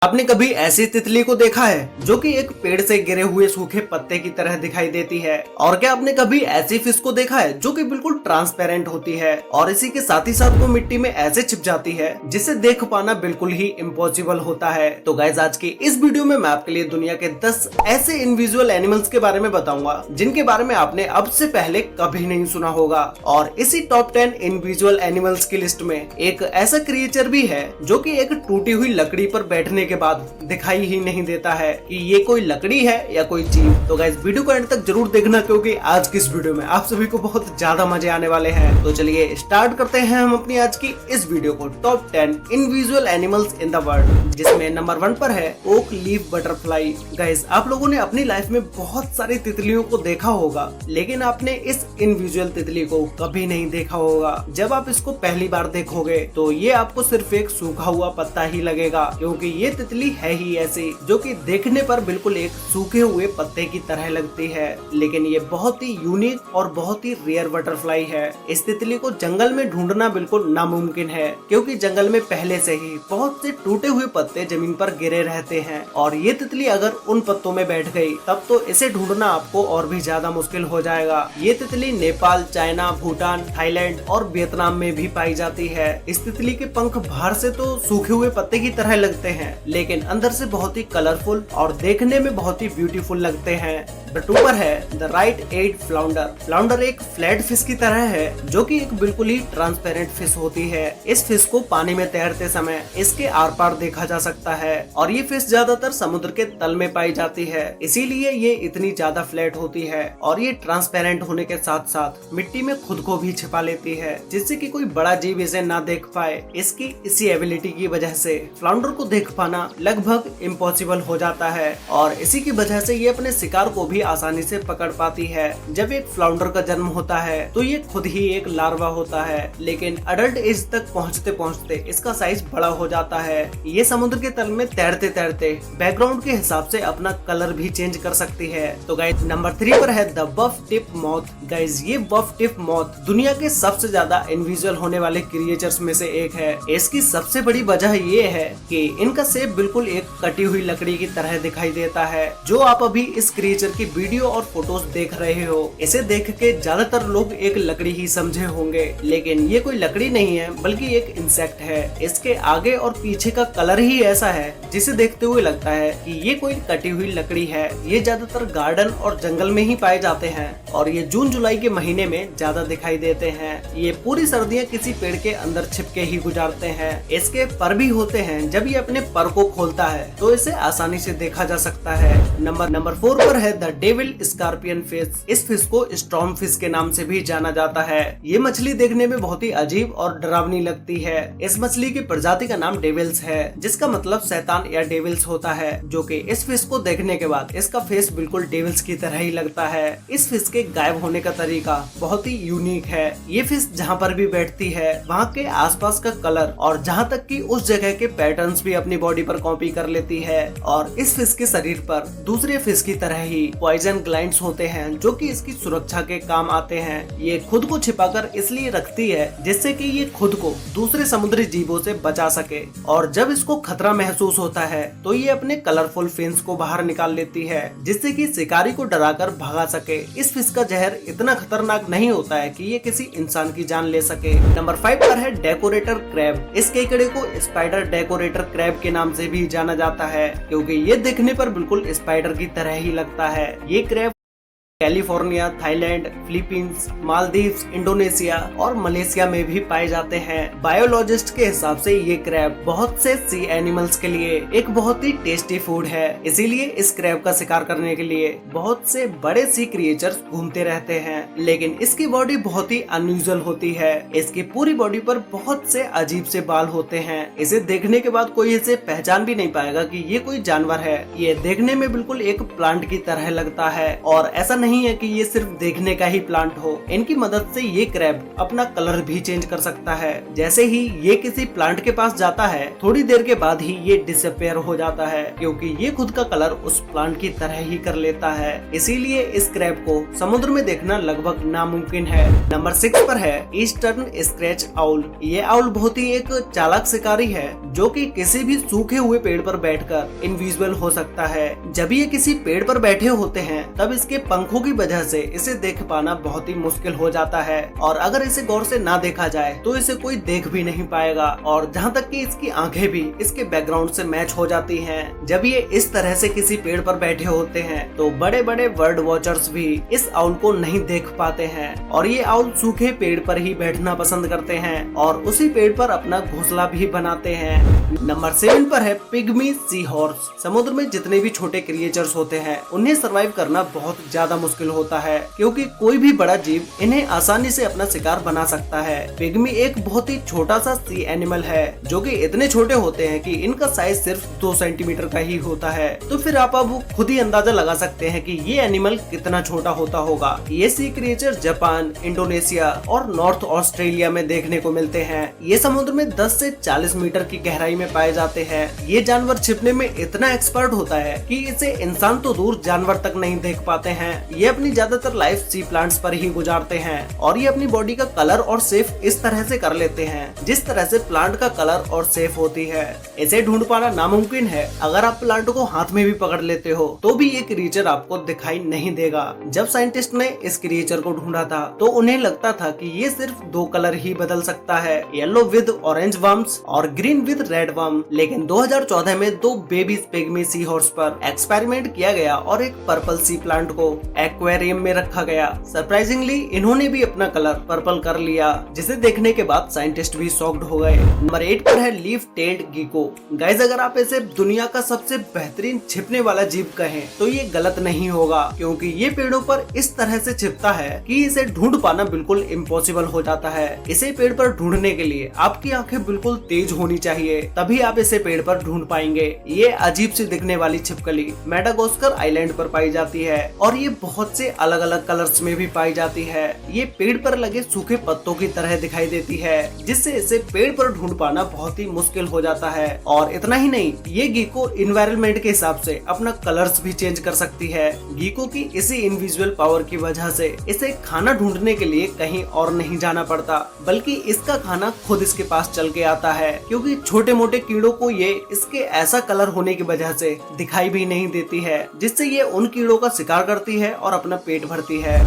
आपने कभी ऐसी तितली को देखा है जो कि एक पेड़ से गिरे हुए सूखे पत्ते की तरह दिखाई देती है? और क्या आपने कभी ऐसी फिश को देखा है जो कि बिल्कुल ट्रांसपेरेंट होती है और इसी के साथ ही साथ वो मिट्टी में ऐसे छिप जाती है जिसे देख पाना बिल्कुल ही इम्पॉसिबल होता है। तो गाइस, आज की इस वीडियो में मैं आपके लिए दुनिया के 10 ऐसे इनविजुअल एनिमल्स के बारे में बताऊंगा जिनके बारे में आपने अब से पहले कभी नहीं सुना होगा। और इसी टॉप 10 इनविजुअल एनिमल्स की लिस्ट में एक ऐसा क्रिएचर भी है जो कि एक टूटी हुई लकड़ी पर बैठने के बाद दिखाई ही नहीं देता है कि ये कोई लकड़ी है या कोई जीव। तो गाइस, वीडियो को एंड तक जरूर देखना क्योंकि आज की इस वीडियो में आप सभी को बहुत ज्यादा मजे आने वाले हैं। तो चलिए स्टार्ट करते हैं हम अपनी आज की इस वीडियो को top 10 invisible animals in the world, जिसमें नंबर 1 पर है ओक लीफ बटरफ्लाई। गाइस, आप लोगों ने अपनी लाइफ में बहुत सारी तितलियों को देखा होगा, लेकिन आपने इस इनविजुअल तितली को कभी नहीं देखा होगा। जब आप इसको पहली बार देखोगे तो ये आपको सिर्फ एक सूखा हुआ पत्ता ही लगेगा, क्योंकि ये तितली है ही ऐसी जो कि देखने पर बिल्कुल एक सूखे हुए पत्ते की तरह लगती है। लेकिन ये बहुत ही यूनिक और बहुत ही रेयर बटरफ्लाई है। इस तितली को जंगल में ढूंढना बिल्कुल नामुमकिन है, क्योंकि जंगल में पहले से ही बहुत से टूटे हुए पत्ते जमीन पर गिरे रहते हैं और ये तितली अगर उन पत्तों में बैठ गई तब तो इसे ढूंढना आपको और भी ज्यादा मुश्किल हो जाएगा। ये तितली नेपाल, चाइना, भूटान, थाईलैंड और वियतनाम में भी पाई जाती है। इस तितली के पंख बाहर से तो सूखे हुए पत्ते की तरह लगते हैं, लेकिन अंदर से बहुत ही कलरफुल और देखने में बहुत ही ब्यूटीफुल लगते हैं। नंबर 2 पर है the right eyed flounder. Flounder एक फ्लैट फिश की तरह है जो कि एक बिल्कुल ही ट्रांसपेरेंट फिश होती है। इस फिश को पानी में तैरते समय इसके आर पार देखा जा सकता है और ये फिश ज्यादातर समुद्र के तल में पाई जाती है, इसीलिए ये इतनी ज्यादा फ्लैट होती है। और ये ट्रांसपेरेंट होने के साथ साथ मिट्टी में खुद को भी छिपा लेती है, जिससे कि कोई बड़ा जीव इसे ना देख पाए। इसकी इसी एबिलिटी की वजह से फ्लाउंडर को देख पाना लगभग इम्पॉसिबल हो जाता है और इसी की वजह से ये अपने शिकार को भी आसानी से पकड़ पाती है। जब एक फ्लाउंडर का जन्म होता है तो ये खुद ही एक लार्वा होता है, लेकिन अडल्ट एज तक पहुंचते पहुंचते इसका साइज बड़ा हो जाता है। ये समुद्र के तल में तैरते तैरते बैकग्राउंड के हिसाब से अपना कलर भी चेंज कर सकती है। तो गाइस, नंबर 3 पर है the buff tip moth. Guys, ये बफ टिप मॉथ दुनिया के सबसे ज्यादा इनविजुअल होने वाले क्रिएचर्स में से एक है। इसकी सबसे बड़ी वजह ये है कि इनका शेप बिल्कुल एक कटी हुई लकड़ी की तरह दिखाई देता है। जो आप अभी इस क्रिएचर की वीडियो और फोटोज देख रहे हो, इसे देख के ज्यादातर लोग एक लकड़ी ही समझे होंगे, लेकिन ये कोई लकड़ी नहीं है बल्कि एक इंसेक्ट है। इसके आगे और पीछे का कलर ही ऐसा है जिसे देखते हुए लगता है कि ये कोई कटी हुई लकड़ी है। ये ज्यादातर गार्डन और जंगल में ही पाए जाते हैं और ये जून जुलाई के महीने में ज्यादा दिखाई देते हैं। ये पूरी सर्दियाँ किसी पेड़ के अंदर छिपके ही गुजारते हैं। इसके पर भी होते हैं, जब ये अपने पर को खोलता है तो इसे आसानी से देखा जा सकता है। नंबर 4 पर है द डेविल स्कॉर्पियन फिश। इस फिश को स्टॉर्म फिश के नाम से भी जाना जाता है। ये मछली देखने में बहुत ही अजीब और डरावनी लगती है। इस मछली की प्रजाति का नाम डेविल्स है, जिसका मतलब शैतान या डेविल्स होता है, जो कि इस फिश को देखने के बाद इसका फेस बिल्कुल डेविल्स की तरह ही लगता है। इस फिश के गायब होने का तरीका बहुत ही यूनिक है। ये फिश जहाँ पर भी बैठती है वहाँ के आसपास का कलर और जहाँ तक कि उस जगह के पैटर्न्स भी अपनी बॉडी पर कॉपी कर लेती है। और इस फिश के शरीर पर दूसरे फिश की तरह ही पॉइजन ग्लैंड्स होते हैं जो कि इसकी सुरक्षा के काम आते हैं। ये खुद को छिपाकर इसलिए रखती है जिससे कि ये खुद को दूसरे समुद्री जीवों से बचा सके, और जब इसको खतरा महसूस होता है तो ये अपने कलरफुल फिन्स को बाहर निकाल लेती है जिससे कि शिकारी को डराकर भगा सके। इस फिश का जहर इतना खतरनाक नहीं होता है कि ये किसी इंसान की जान ले सके। नंबर 5 पर है डेकोरेटर क्रैब। इस केकड़े को स्पाइडर डेकोरेटर क्रैब के नाम से भी जाना जाता है, क्योंकि ये दिखने पर बिल्कुल स्पाइडर की तरह ही लगता है। ये crab California, Thailand, Philippines, Maldives, Indonesia और मलेशिया में भी पाए जाते हैं। बायोलॉजिस्ट के हिसाब से ये क्रैब बहुत से सी एनिमल्स के लिए एक बहुत ही टेस्टी फूड है, इसीलिए इस क्रैब का शिकार करने के लिए बहुत से बड़े सी क्रिएचर्स घूमते रहते हैं। लेकिन इसकी बॉडी बहुत ही अनयूजुअल होती है। इसकी पूरी बॉडी पर बहुत से अजीब से बाल होते हैं। इसे देखने के बाद कोई इसे पहचान भी नहीं पाएगा कि ये कोई जानवर है। ये देखने में बिल्कुल एक प्लांट की तरह लगता है और ऐसा नहीं है कि ये सिर्फ देखने का ही प्लांट हो। इनकी मदद से ये क्रैब अपना कलर भी चेंज कर सकता है। जैसे ही ये किसी प्लांट के पास जाता है, थोड़ी देर के बाद ही ये डिसअपियर हो जाता है, क्योंकि ये खुद का कलर उस प्लांट की तरह ही कर लेता है। इसीलिए इस क्रैब को समुद्र में देखना लगभग नामुमकिन है। नंबर 6 पर है ईस्टर्न स्क्रैच आउल। ये आउल बहुत ही एक चालाक शिकारी है, जो कि किसी भी सूखे हुए पेड़ पर बैठकर इनविजिबल हो सकता है। जब ये किसी पेड़ पर बैठे होते हैं, तब इसके पंखों की वजह से इसे देख पाना बहुत ही मुश्किल हो जाता है, और अगर इसे गौर से ना देखा जाए तो इसे कोई देख भी नहीं पाएगा। और जहाँ तक कि इसकी आंखें भी इसके बैकग्राउंड से मैच हो जाती हैं। जब ये इस तरह से किसी पेड़ पर बैठे होते हैं, तो बड़े बड़े बर्ड वॉचर्स भी इस आउल को नहीं देख पाते हैं, और ये आउल सूखे पेड़ पर ही बैठना पसंद करते हैं और उसी पेड़ पर अपना घोंसला भी बनाते हैं। नंबर 7 पर है पिग्मी सी हॉर्स। समुद्र में जितने भी छोटे क्रिएचर्स होते हैं, उन्हें सरवाइव करना बहुत ज्यादा मुश्किल होता है, क्योंकि कोई भी बड़ा जीव इन्हें आसानी से अपना शिकार बना सकता है। पिग्मी एक बहुत ही छोटा सा सी एनिमल है, जो कि इतने छोटे होते हैं कि इनका साइज सिर्फ 2 सेंटीमीटर का ही होता है। तो फिर आप अब खुद ही अंदाजा लगा सकते हैं कि ये एनिमल कितना छोटा होता होगा। ये सी क्रिएचर जापान, इंडोनेशिया और नॉर्थ ऑस्ट्रेलिया में देखने को मिलते हैं। ये समुद्र में 10 से 40 मीटर की गहराई में पाए जाते हैं। ये जानवर छिपने में इतना एक्सपर्ट होता है कि इसे इंसान तो दूर जानवर तक नहीं देख पाते हैं। ये अपनी ज्यादातर लाइफ सी प्लांट्स पर ही गुजारते हैं, और ये अपनी बॉडी का कलर और शेप इस तरह से कर लेते हैं जिस तरह से प्लांट का कलर और शेप होती है। इसे ढूंढ पाना नामुमकिन है। अगर आप प्लांट को हाथ में भी पकड़ लेते हो, तो भी ये क्रिएचर आपको दिखाई नहीं देगा। जब साइंटिस्ट ने इस क्रिएचर को ढूंढा था, तो उन्हें लगता था कि ये सिर्फ 2 कलर ही बदल सकता है, येलो विद ऑरेंज वर्म्स और ग्रीन विद रेड वर्म। लेकिन 2014 में 2 बेबी पिग्मी सी हॉर्स पर एक्सपेरिमेंट किया गया और एक पर्पल सी प्लांट को एक्वेरियम में रखा गया। सरप्राइजिंगली इन्होंने भी अपना कलर पर्पल कर लिया, जिसे देखने के बाद साइंटिस्ट भी शॉक्ड हो गए। नंबर 8 पर है लीफ टेल्ड गीको। गाइस, अगर आप इसे दुनिया का सबसे बेहतरीन छिपने वाला जीव कहें, तो ये गलत नहीं होगा, क्योंकि ये पेड़ों पर इस तरह से छिपता है कि इसे ढूंढ पाना बिल्कुल इम्पॉसिबल हो जाता है। इसे पेड़ पर ढूंढने के लिए आपकी आंखें बिल्कुल तेज होनी चाहिए, तभी आप इसे पेड़ पर ढूंढ पाएंगे। ये अजीब सी दिखने वाली छिपकली मेडागास्कर आइलैंड पर पाई जाती है, और ये बहुत से अलग अलग कलर्स में भी पाई जाती है। ये पेड़ पर लगे सूखे पत्तों की तरह दिखाई देती है, जिससे इसे पेड़ पर ढूंढ पाना बहुत ही मुश्किल हो जाता है। और इतना ही नहीं, ये गीको इन्वायरमेंट के हिसाब से अपना कलर्स भी चेंज कर सकती है। गीको की इसी इनविजुअल पावर की वजह से इसे खाना ढूंढने के लिए कहीं और नहीं जाना पड़ता, बल्कि इसका खाना खुद इसके पास चल के आता है, क्योंकि छोटे मोटे कीड़ों को ये इसके ऐसा कलर होने की वजह से दिखाई भी नहीं देती है, जिससे ये उन कीड़ों का शिकार करती है और अपना पेट भरती है।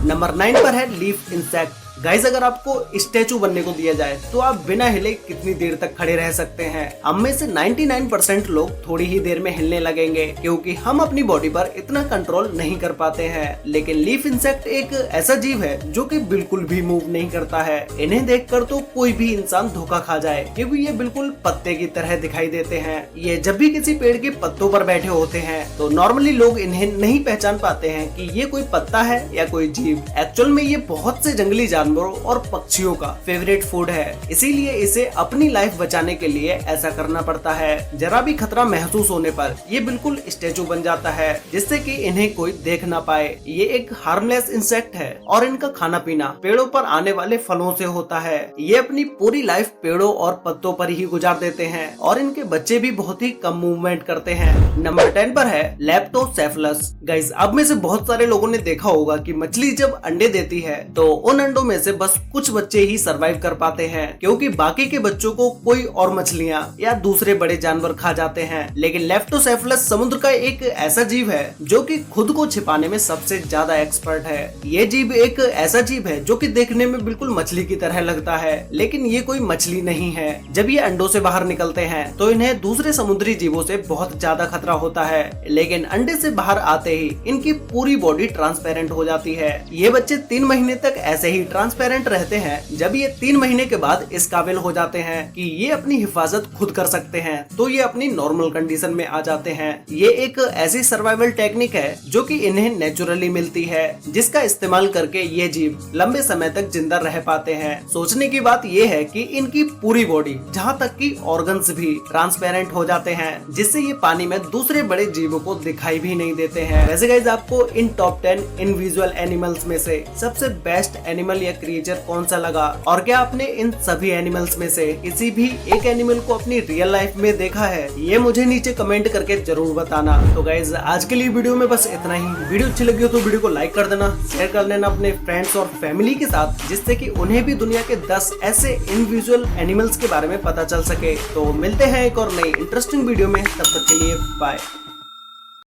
नंबर 9 पर है लीफ इंसेक्ट। गाइस, अगर आपको स्टैचू बनने को दिया जाए, तो आप बिना हिले कितनी देर तक खड़े रह सकते हैं? हम में से 99% लोग थोड़ी ही देर में हिलने लगेंगे, क्योंकि हम अपनी बॉडी पर इतना कंट्रोल नहीं कर पाते हैं। लेकिन लीफ इंसेक्ट एक ऐसा जीव है जो कि बिल्कुल भी मूव नहीं करता है। इन्हें देखकर तो कोई भी इंसान धोखा खा जाए, क्योंकि ये बिल्कुल पत्ते की तरह दिखाई देते हैं। ये जब भी किसी पेड़ के पत्तों पर बैठे होते हैं, तो नॉर्मली लोग इन्हें नहीं पहचान पाते हैं कि ये कोई पत्ता है या कोई जीव। एक्चुअल में ये बहुत से जंगली जानवरों और पक्षियों का फेवरेट फूड है, इसीलिए इसे अपनी लाइफ बचाने के लिए ऐसा करना पड़ता है। जरा भी खतरा महसूस होने पर ये बिल्कुल स्टैचू बन जाता है, जिससे कि इन्हें कोई देख ना पाए। ये एक हार्मलेस इंसेक्ट है, और इनका खाना पीना पेड़ों पर आने वाले फलों से होता है। ये अपनी पूरी लाइफ पेड़ों और पत्तों पर ही गुजार देते हैं, और इनके बच्चे भी बहुत ही कम मूवमेंट करते हैं। नंबर 10 पर है लेप्टोसेफलस। गाइस, अब में से बहुत सारे लोगों ने देखा होगा कि मछली जब अंडे देती है, तो उन अंडों में से बस कुछ बच्चे ही सरवाइव कर पाते हैं, क्योंकि बाकी के बच्चों को कोई और मछलियां या दूसरे बड़े जानवर खा जाते हैं। लेकिन लेप्टोसेफलस समुद्र का एक ऐसा जीव है जो कि खुद को छिपाने में सबसे ज्यादा एक्सपर्ट है। ये जीव एक ऐसा जीव है जो कि देखने में बिल्कुल मछली की तरह लगता है, लेकिन ये कोई मछली नहीं है। जब ये अंडों से बाहर निकलते हैं, तो इन्हें दूसरे समुद्री जीवों से बहुत ज्यादा खतरा होता है, लेकिन अंडे से बाहर आते ही इनकी पूरी बॉडी ट्रांसपेरेंट हो जाती है। ये बच्चे 3 महीने तक ऐसे ही ट्रांसपेरेंट ट्रांसपेरेंट रहते हैं जब ये 3 महीने के बाद इस काबिल हो जाते हैं कि ये अपनी हिफाजत खुद कर सकते हैं, तो ये अपनी नॉर्मल कंडीशन में आ जाते हैं। ये एक ऐसी सर्वाइवल टेक्निक है जो कि इन्हें नेचुरली मिलती है, जिसका इस्तेमाल करके ये जीव लंबे समय तक जिंदा रह पाते हैं। सोचने की बात ये है कि इनकी पूरी बॉडी जहाँ तक कि ऑर्गन्स भी ट्रांसपेरेंट हो जाते हैं, जिससे ये पानी में दूसरे बड़े जीवों को दिखाई भी नहीं देते हैं। वैसे गाइस, आपको इन टॉप 10 इनविजुअल एनिमल्स में से सबसे बेस्ट एनिमल या क्रिएचर कौन सा लगा, और क्या आपने इन सभी एनिमल्स में से किसी भी एक एनिमल को अपनी रियल लाइफ में देखा है? ये मुझे नीचे कमेंट करके जरूर बताना। तो गाइस, आज के लिए वीडियो में बस इतना ही। वीडियो अच्छी लगी हो तो वीडियो को लाइक कर देना, शेयर कर लेना अपने फ्रेंड्स और फैमिली के साथ, जिससे कि उन्हें भी दुनिया के 10 ऐसे इनविजुअल एनिमल्स के बारे में पता चल सके। तो मिलते हैं एक और नई इंटरेस्टिंग वीडियो में, तब तक के लिए बाय।